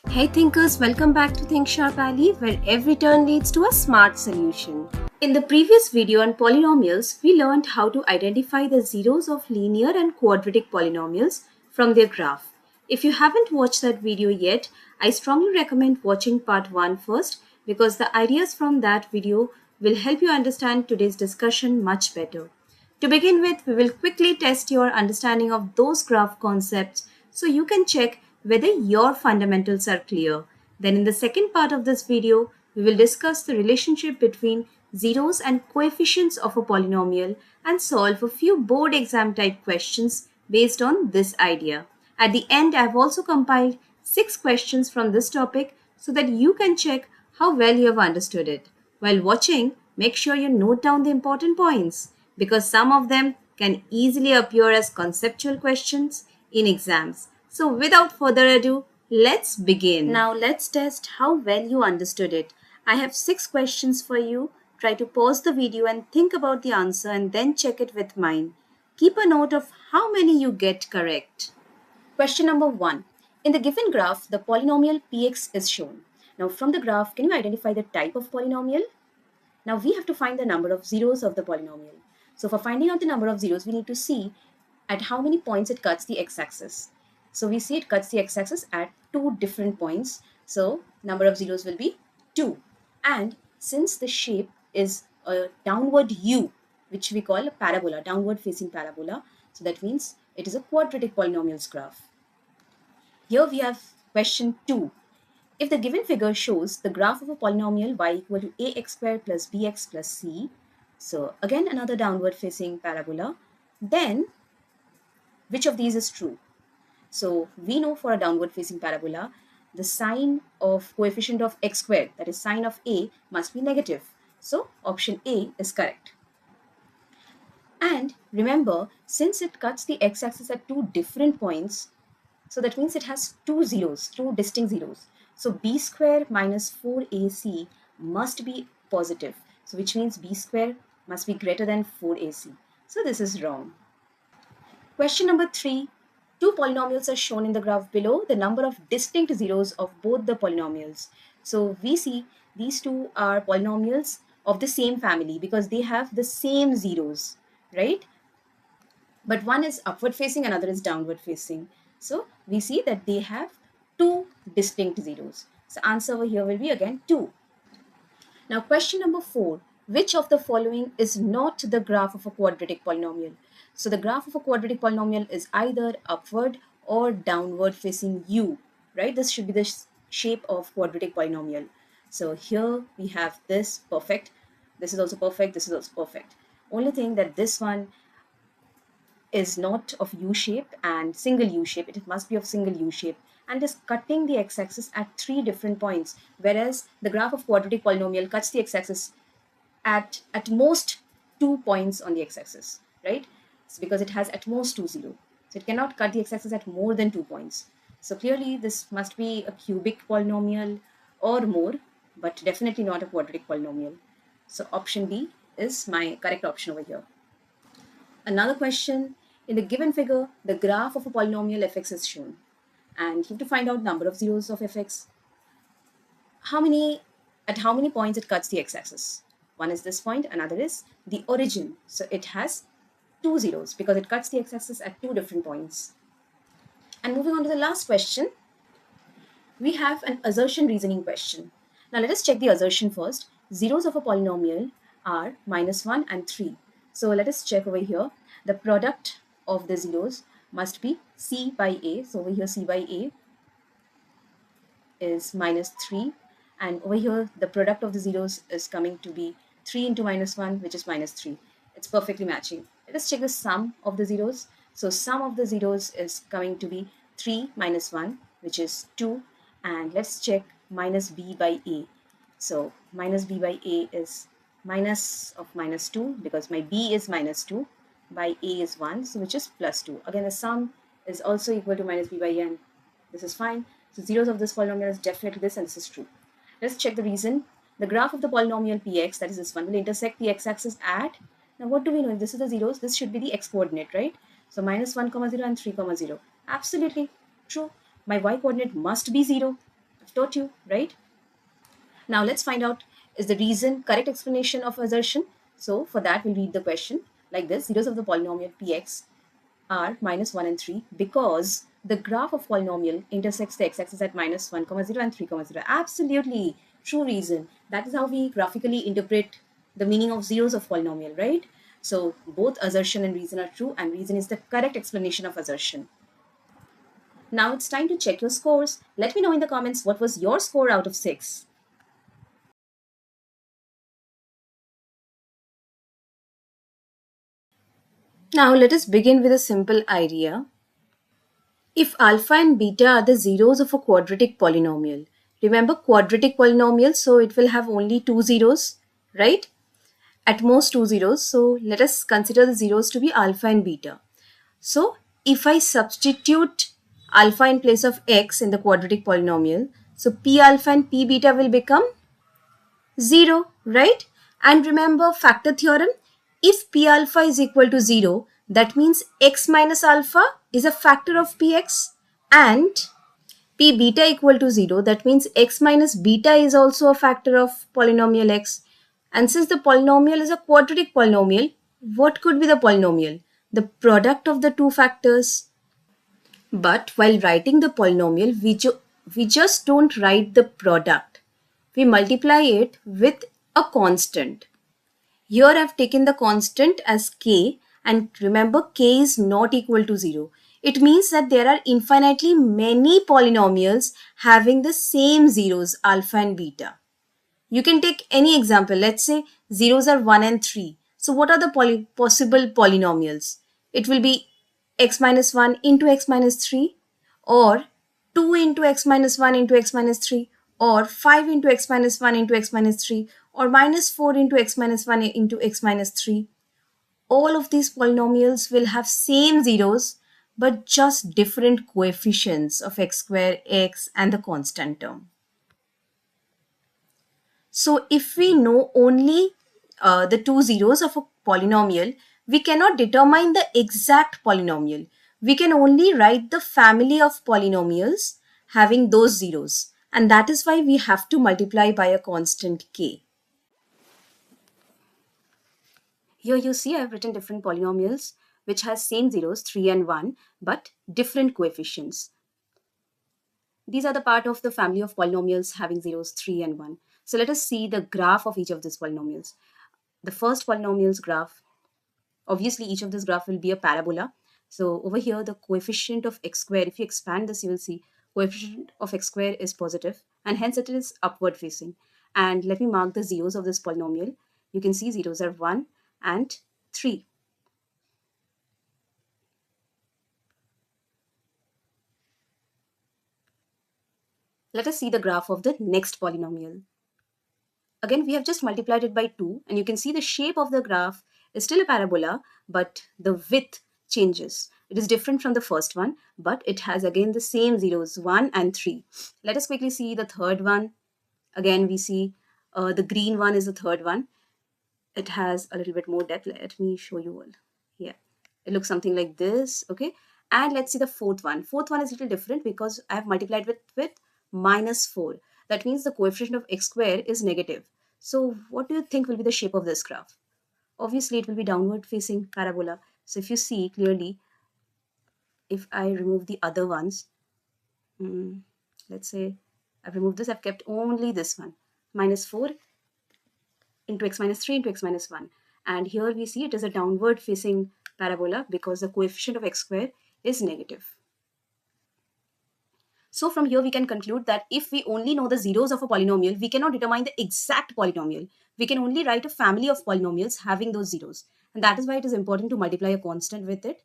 Hey thinkers, welcome back to Think Sharp Alley, where every turn leads to a smart solution. In the previous video on polynomials, we learned how to identify the zeros of linear and quadratic polynomials from their graph. If you haven't watched that video yet, I strongly recommend watching part 1 first because the ideas from that video will help you understand today's discussion much better. To begin with, we will quickly test your understanding of those graph concepts so you can check whether your fundamentals are clear. Then in the second part of this video, we will discuss the relationship between zeros and coefficients of a polynomial and solve a few board exam type questions based on this idea. At the end, I have also compiled 6 questions from this topic so that you can check how well you have understood it. While watching, make sure you note down the important points because some of them can easily appear as conceptual questions in exams. So without further ado, let's begin. Now let's test how well you understood it. I have 6 questions for you. Try to pause the video and think about the answer and then check it with mine. Keep a note of how many you get correct. Question number 1. In the given graph, the polynomial px is shown. Now from the graph, can you identify the type of polynomial? Now we have to find the number of zeros of the polynomial. So for finding out the number of zeros, we need to see at how many points it cuts the x-axis. So we see it cuts the x-axis at 2 different points. So number of zeros will be 2. And since the shape is a downward U, which we call a parabola, downward facing parabola, so that means it is a quadratic polynomials graph. Here we have question 2. If the given figure shows the graph of a polynomial y equal to ax squared plus bx plus c, so again another downward facing parabola, then which of these is true? So we know for a downward facing parabola, the sign of coefficient of x squared, that is sign of a, must be negative. So option A is correct. And remember, since it cuts the x-axis at 2 different points, so that means it has 2 zeros, 2 distinct zeros. So b square minus 4ac must be positive. So which means b square must be greater than 4ac. So this is wrong. Question number 3. Two polynomials are shown in the graph below. The number of distinct zeros of both the polynomials. So we see these two are polynomials of the same family because they have the same zeros, right? But one is upward facing, another is downward facing. So we see that they have 2 distinct zeros. So answer over here will be again 2. Now question number 4. Which of the following is not the graph of a quadratic polynomial? So the graph of a quadratic polynomial is either upward or downward facing U, right? This should be the shape of quadratic polynomial. So here we have this perfect. This is also perfect. This is also perfect. Only thing that this one is not of U shape and single U shape. It must be of single U shape and is cutting the x-axis at 3 different points, whereas the graph of quadratic polynomial cuts the x-axis at most 2 points on the x-axis, right? It's because it has at most 2 0. So it cannot cut the x-axis at more than 2 points. So clearly this must be a cubic polynomial or more, but definitely not a quadratic polynomial. So option B is my correct option over here. Another question, in the given figure, the graph of a polynomial fx is shown. And you have to find out number of zeros of fx. At how many points it cuts the x-axis? One is this point, another is the origin. So it has 2 zeros because it cuts the x-axis at 2 different points. And moving on to the last question, we have an assertion reasoning question. Now let us check the assertion first. Zeros of a polynomial are -1 and 3. So let us check over here. The product of the zeros must be c by a. So over here c by a is -3. And over here the product of the zeros is coming to be 3 into -1, which is -3. It's perfectly matching. Let us check the sum of the zeros. So sum of the zeros is coming to be 3 minus 1, which is 2. And let's check minus b by a. So minus b by a is minus of -2 because my b is -2 by a is 1, so which is +2. Again, the sum is also equal to minus b by a, and this is fine. So zeros of this polynomial is definitely this, and this is true. Let's check the reason. The graph of the polynomial px, that is this one, will intersect the x-axis at, now what do we know? If this is the zeros, this should be the x-coordinate, right? So -1, 0 and 3, 0. Absolutely true. My y-coordinate must be 0. taught you, right? Now let's find out, is the reason correct explanation of assertion? So for that, we'll read the question like this. Zeros of the polynomial px are minus 1 and 3 because the graph of polynomial intersects the x-axis at minus 1, 0 and 3, 0. Absolutely true reason. That is how we graphically interpret the meaning of zeros of polynomial, right? So both assertion and reason are true, and reason is the correct explanation of assertion. Now it's time to check your scores. Let me know in the comments what was your score out of 6. Now let us begin with a simple idea. If alpha and beta are the zeros of a quadratic polynomial, remember quadratic polynomial, so it will have only two zeros, right? At most two zeros. So let us consider the zeros to be alpha and beta. So if I substitute alpha in place of x in the quadratic polynomial, so p alpha and p beta will become 0, right? And remember factor theorem, if p alpha is equal to 0, that means x minus alpha is a factor of px, and p beta equal to 0, that means x minus beta is also a factor of polynomial x. And since the polynomial is a quadratic polynomial, what could be the polynomial? The product of the two factors. But while writing the polynomial, we just don't write the product. We multiply it with a constant. Here I have taken the constant as k, and remember k is not equal to 0. It means that there are infinitely many polynomials having the same zeros alpha and beta. You can take any example. Let's say zeros are 1 and 3. So what are the possible polynomials? It will be x minus 1 into x minus 3, or 2 into x minus 1 into x minus 3, or 5 into x minus 1 into x minus 3, or minus 4 into x minus 1 into x minus 3. All of these polynomials will have same zeros but just different coefficients of x square, x, and the constant term. So if we know only the two zeros of a polynomial, we cannot determine the exact polynomial. We can only write the family of polynomials having those zeros. And that is why we have to multiply by a constant k. Here you see I have written different polynomials which has same zeros 3 and 1 but different coefficients. These are the part of the family of polynomials having zeros 3 and 1. So let us see the graph of each of these polynomials. The first polynomial's graph, obviously each of this graph will be a parabola. So over here the coefficient of x square, if you expand this you will see coefficient of x square is positive and hence it is upward facing. And let me mark the zeros of this polynomial. You can see zeros are 1 and 3. Let us see the graph of the next polynomial. Again, we have just multiplied it by 2 and you can see the shape of the graph is still a parabola, but the width changes. It is different from the first one, but it has again the same zeros 1 and 3. Let us quickly see the third one. Again, we see the green one is the third one. It has a little bit more depth. Let me show you all. Yeah, it looks something like this. Okay, and let's see the fourth one. Fourth one is a little different because I have multiplied with minus 4. That means the coefficient of x square is negative. So what do you think will be the shape of this graph? Obviously, it will be downward facing parabola. So if you see clearly, if I remove the other ones, let's say I've removed this, I've kept only this one, minus 4 into x minus 3 into x minus 1. And here we see it is a downward facing parabola because the coefficient of x square is negative. So from here we can conclude that if we only know the zeros of a polynomial, we cannot determine the exact polynomial. We can only write a family of polynomials having those zeros. And that is why it is important to multiply a constant with it.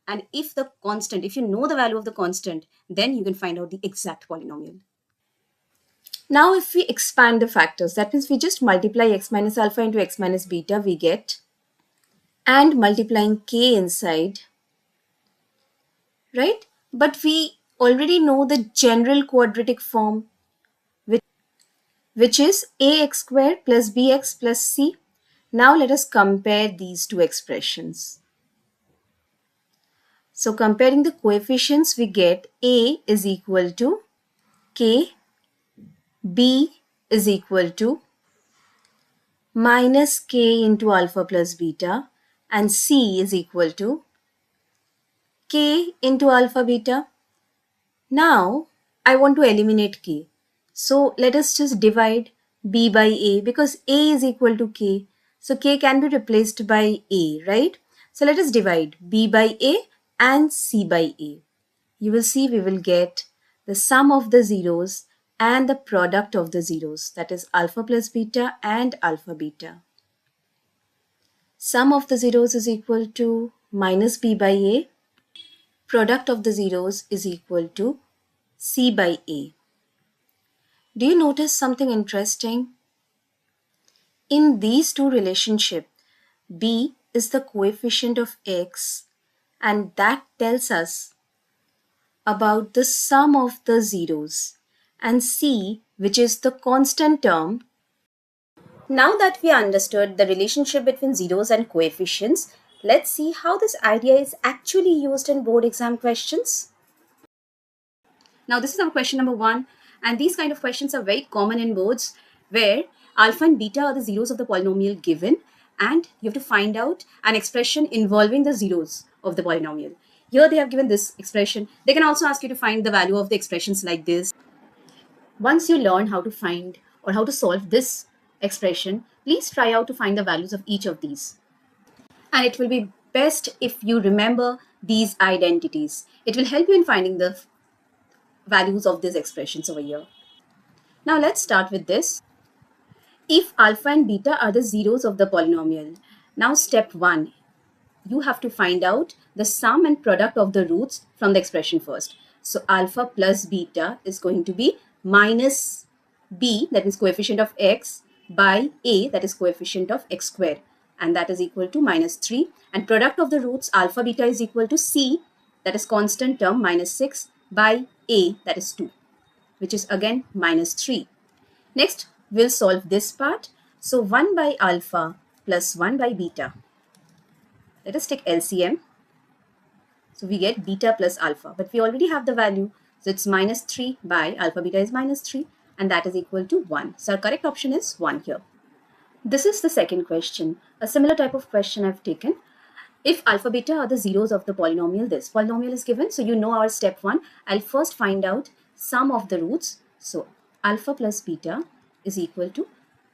And if the constant, if you know the value of the constant, then you can find out the exact polynomial. Now if we expand the factors, that means we just multiply x minus alpha into x minus beta, we get, and multiplying k inside, right? But we already know the general quadratic form, which is ax square plus bx plus c. Now let us compare these two expressions. So comparing the coefficients, we get a is equal to k, b is equal to minus k into alpha plus beta, and c is equal to k into alpha beta. Now I want to eliminate k. So let us just divide b by a because a is equal to k. So k can be replaced by a, right? So let us divide b by a and c by a. You will see we will get the sum of the zeros and the product of the zeros, that is alpha plus beta and alpha beta. Sum of the zeros is equal to minus b by a. Product of the zeros is equal to c by a. Do you notice something interesting? In these two relationships, b is the coefficient of x, and that tells us about the sum of the zeros, and c, which is the constant term. Now that we understood the relationship between zeros and coefficients, let's see how this idea is actually used in board exam questions. Now this is our question number 1, and these kind of questions are very common in boards where alpha and beta are the zeros of the polynomial given, and you have to find out an expression involving the zeros of the polynomial. Here they have given this expression. They can also ask you to find the value of the expressions like this. Once you learn how to find or how to solve this expression, please try out to find the values of each of these. And it will be best if you remember these identities. It will help you in finding the values of these expressions over here. Now let's start with this. If alpha and beta are the zeros of the polynomial, now step 1, you have to find out the sum and product of the roots from the expression first. So alpha plus beta is going to be minus b, that is coefficient of x, by a, that is coefficient of x square, and that is equal to minus 3. And product of the roots alpha beta is equal to c, that is constant term, minus 6, by a, that is 2, which is again minus 3. Next, we'll solve this part. So 1 by alpha plus 1 by beta. Let us take LCM. So we get beta plus alpha, but we already have the value. So it's minus 3 by alpha beta is minus 3, and that is equal to 1. So our correct option is 1 here. This is the second question. A similar type of question I've taken. If alpha beta are the zeros of the polynomial, this polynomial is given. So you know our step 1. I'll first find out sum of the roots. So alpha plus beta is equal to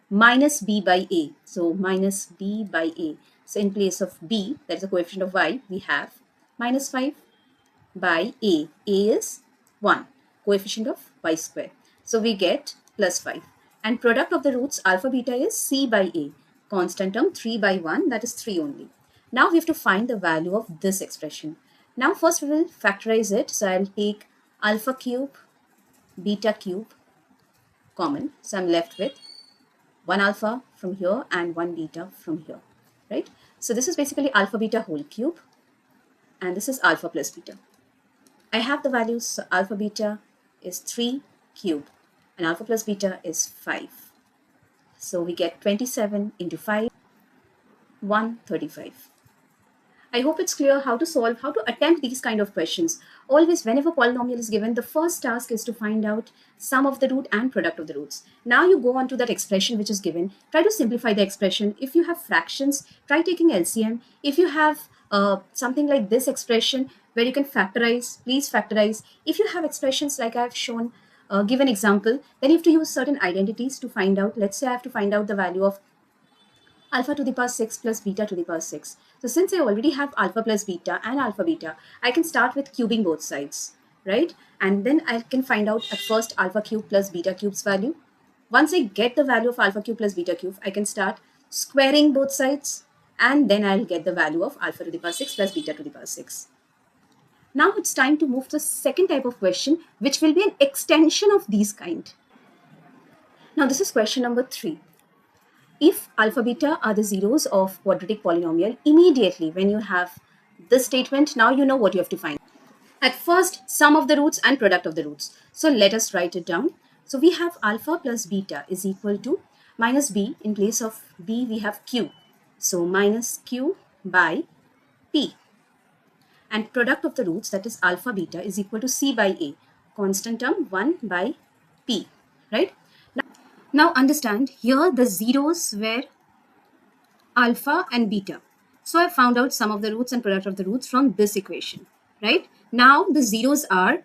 minus b by a. So minus b by a. So in place of b, that is the coefficient of y, we have minus 5 by a. A is 1, coefficient of y square. So we get plus 5. And product of the roots alpha beta is c by a. Constant term 3 by 1, that is 3 only. Now we have to find the value of this expression. Now first we will factorize it. So I'll take alpha cube, beta cube common. So I'm left with 1 alpha from here and 1 beta from here, right? So this is basically alpha beta whole cube, and this is alpha plus beta. I have the values. So alpha beta is 3 cube and alpha plus beta is 5. So we get 27 into 5, 135. I hope it's clear how to solve, how to attempt these kind of questions. Always, whenever polynomial is given, the first task is to find out sum of the root and product of the roots. Now you go on to that expression which is given. Try to simplify the expression. If you have fractions, try taking LCM. If you have something like this expression where you can factorize, please factorize. If you have expressions like I've shown, give an example, then you have to use certain identities to find out. Let's say I have to find out the value of alpha to the power 6 plus beta to the power 6. So since I already have alpha plus beta and alpha beta, I can start with cubing both sides, right? And then I can find out at first alpha cube plus beta cube's value. Once I get the value of alpha cube plus beta cube, I can start squaring both sides, and then I'll get the value of alpha to the power 6 plus beta to the power 6. Now it's time to move to the second type of question, which will be an extension of these kind. Now this is question number 3. If alpha beta are the zeros of quadratic polynomial, immediately when you have this statement, now you know what you have to find. At first, sum of the roots and product of the roots. So let us write it down. So we have alpha plus beta is equal to minus b. In place of b, we have q. So minus q by p. And product of the roots, that is alpha beta, is equal to c by a. Constant term 1 by P, right? Now understand, here the zeros were alpha and beta. So I found out sum of the roots and product of the roots from this equation, right? Now the zeros are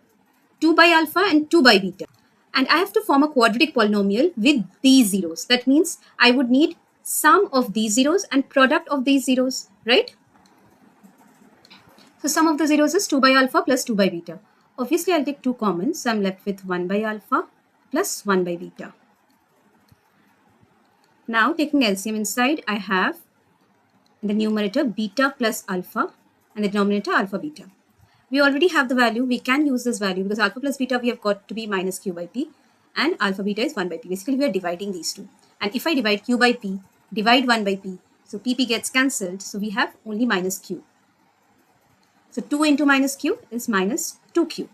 2 by alpha and 2 by beta. And I have to form a quadratic polynomial with these zeros. That means I would need sum of these zeros and product of these zeros, right? So sum of the zeros is 2 by alpha plus 2 by beta. Obviously, I'll take 2 common, so I'm left with 1 by alpha plus 1 by beta. Now, taking LCM inside, I have in the numerator beta plus alpha and the denominator alpha beta. We already have the value. We can use this value because alpha plus beta we have got to be minus q by p and alpha beta is 1 by p. Basically, we are dividing these two. And if I divide q by p, divide 1 by p, so pp gets cancelled. So we have only minus q. So 2 into minus q is minus 2q,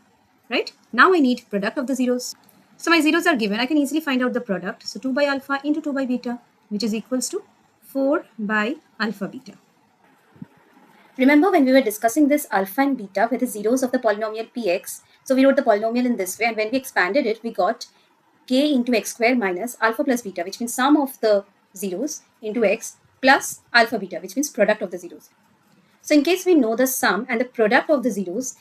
right? Now I need product of the zeros. So my zeros are given. I can easily find out the product. So 2 by alpha into 2 by beta, which is equals to 4 by alpha beta. Remember when we were discussing this alpha and beta with the zeros of the polynomial px, so we wrote the polynomial in this way, and when we expanded it, we got k into x square minus alpha plus beta, which means sum of the zeros into x plus alpha beta, which means product of the zeros. So in case we know the sum and the product of the zeros,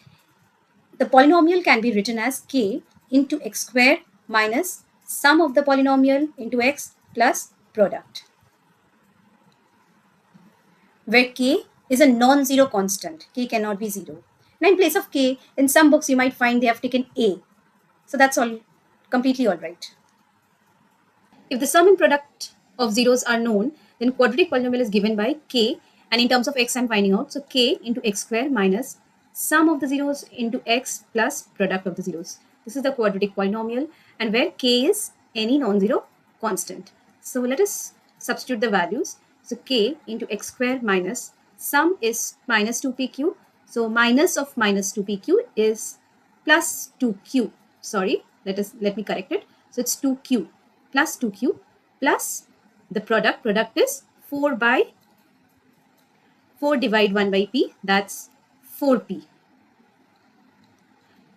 the polynomial can be written as k into x square minus sum of the polynomial into x plus product, where k is a non-zero constant. K cannot be 0. Now in place of k, in some books you might find they have taken a. So that's all completely all right. If the sum and product of zeros are known, then quadratic polynomial is given by k, and in terms of x I'm finding out, so k into x square minus sum of the zeros into x plus product of the zeros. This is the quadratic polynomial, and where k is any non-zero constant. So let us substitute the values. So k into x square minus sum is minus 2pq. So minus of minus 2pq is plus 2q. Sorry, let me correct it. So it's 2q plus 2q plus the product. Product is 4 by 4 divide 1 by p. That's 4p.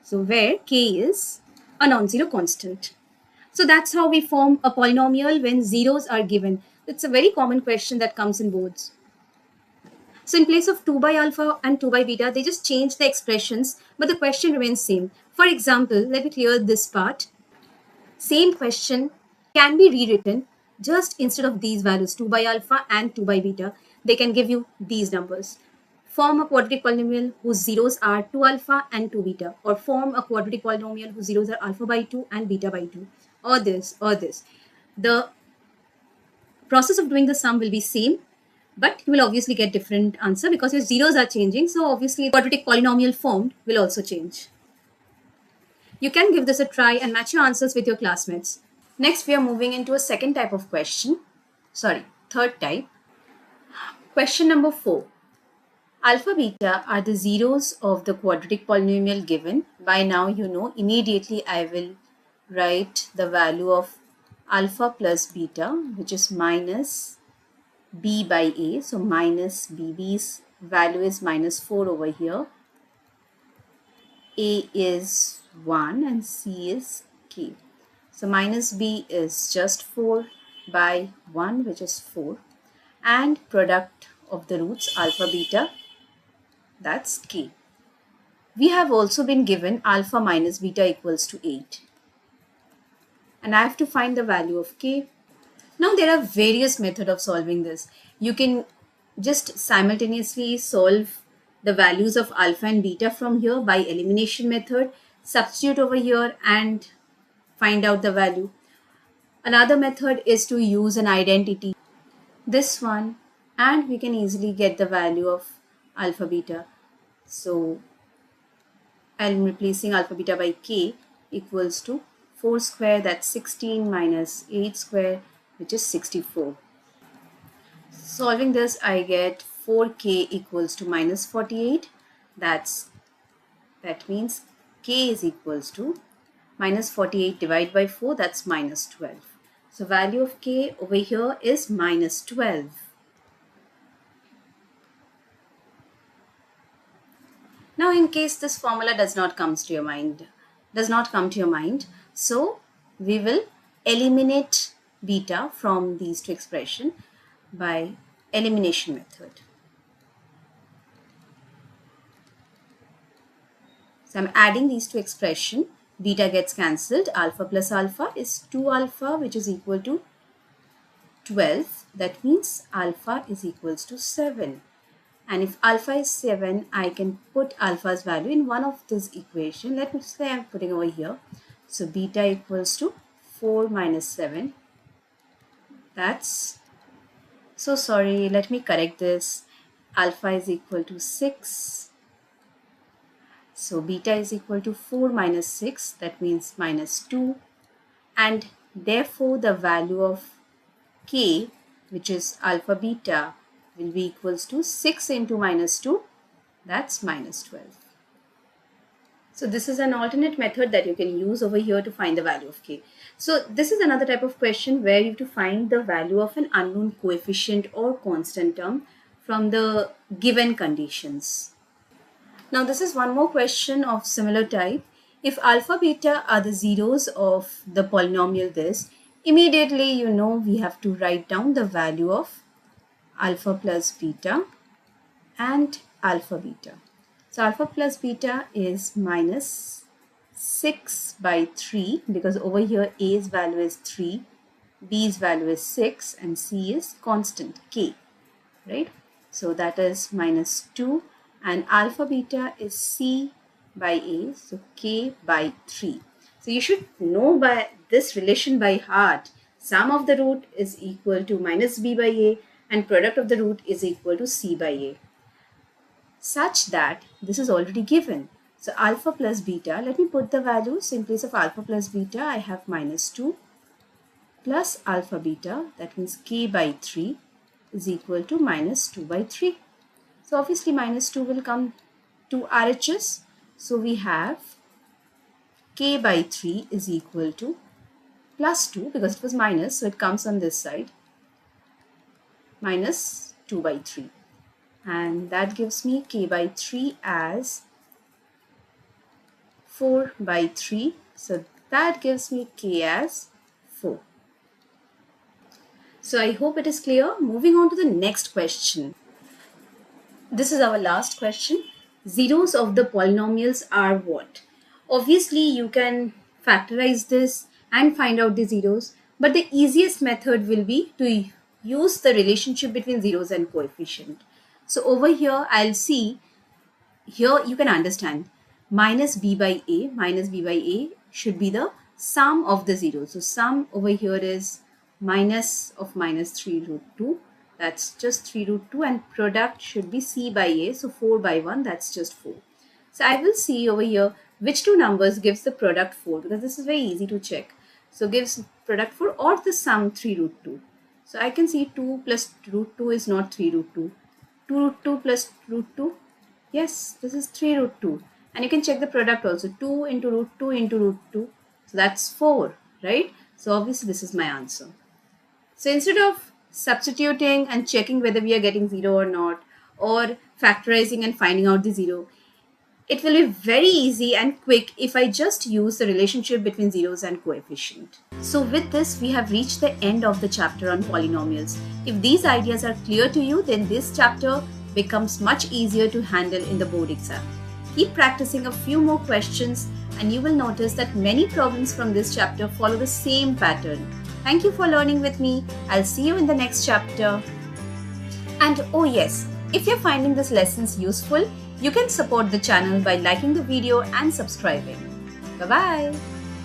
So where k is a non-zero constant. So that's how we form a polynomial when zeros are given. It's a very common question that comes in boards. So in place of 2 by alpha and 2 by beta, they just change the expressions, but the question remains same. For example, let me clear this part. Same question can be rewritten just instead of these values, 2 by alpha and 2 by beta. They can give you these numbers. Form a quadratic polynomial whose zeros are 2 alpha and 2 beta, or form a quadratic polynomial whose zeros are alpha by 2 and beta by 2, or this, or this. The process of doing the sum will be same, but you will obviously get different answer because your zeros are changing. So obviously quadratic polynomial formed will also change. You can give this a try and match your answers with your classmates. Next, we are moving into a second type of question. Sorry, third type. Question number 4. Alpha beta are the zeros of the quadratic polynomial given. By now you know, immediately I will write the value of alpha plus beta, which is minus b by a. So minus bb's value is minus 4 over here. A is 1 and c is k. So minus b is just 4 by 1, which is 4. And product of the roots alpha beta, that's k. We have also been given alpha minus beta equals to 8. And I have to find the value of k. Now there are various methods of solving this. You can just simultaneously solve the values of alpha and beta from here by elimination method, substitute over here and find out the value. Another method is to use an identity, this one, and we can easily get the value of alpha beta. So I'm replacing alpha beta by k equals to 4 square, that's 16, minus 8 square, which is 64. Solving this, I get 4k equals to minus 48. That means k is equals to minus 48 divided by 4, that's minus 12. So value of k over here is minus 12. Now in case this formula does not come to your mind, so we will eliminate beta from these two expressions by elimination method. So I'm adding these two expressions. Beta gets cancelled. Alpha plus alpha is 2 alpha, which is equal to 12. That means alpha is equals to 7. And if alpha is 7, I can put alpha's value in one of this equation. Let me say I'm putting over here. So beta equals to 4 minus 7. That's, so sorry, let me correct this. Alpha is equal to 6. So beta is equal to 4 minus 6. That means minus 2. And therefore the value of k, which is alpha beta, will be equals to 6 into minus 2, that's minus 12. So this is an alternate method that you can use over here to find the value of k. So this is another type of question where you have to find the value of an unknown coefficient or constant term from the given conditions. Now this is one more question of similar type. If alpha beta are the zeros of the polynomial this, immediately you know we have to write down the value of alpha plus beta and alpha beta. So alpha plus beta is minus 6 by 3 because over here A's value is 3, B's value is 6 and C is constant k, right? So that is minus 2 and alpha beta is C by A, so k by 3. So you should know by this relation by heart. Sum of the root is equal to minus b by a and product of the root is equal to c by a. Such that this is already given. So alpha plus beta, let me put the values. In place of alpha plus beta, I have minus 2 plus alpha beta, that means k by 3 is equal to minus 2 by 3. So obviously minus 2 will come to RHS. So we have k by 3 is equal to plus 2 because it was minus, so it comes on this side, minus 2 by 3. And that gives me k by 3 as 4 by 3. So that gives me k as 4. So I hope it is clear. Moving on to the next question. This is our last question. Zeros of the polynomials are what? Obviously, you can factorize this and find out the zeros, but the easiest method will be to use the relationship between zeros and coefficient. So over here, I'll see, here you can understand minus b by a should be the sum of the zeros. So sum over here is minus of minus 3 root 2. That's just 3 root 2 and product should be c by a. So 4 by 1, that's just 4. So I will see over here which two numbers gives the product 4 because this is very easy to check. So gives product 4 or the sum 3 root 2. So I can see 2 plus root 2 is not 3 root 2. 2 root 2 plus root 2. Yes, this is 3 root 2. And you can check the product also. 2 into root 2 into root 2. So that's 4, right? So obviously this is my answer. So instead of substituting and checking whether we are getting 0 or not, or factorizing and finding out the 0, it will be very easy and quick if I just use the relationship between zeros and coefficient. So with this, we have reached the end of the chapter on polynomials. If these ideas are clear to you, then this chapter becomes much easier to handle in the board exam. Keep practicing a few more questions and you will notice that many problems from this chapter follow the same pattern. Thank you for learning with me. I'll see you in the next chapter. And oh yes, if you're finding these lessons useful, you can support the channel by liking the video and subscribing. Bye-bye.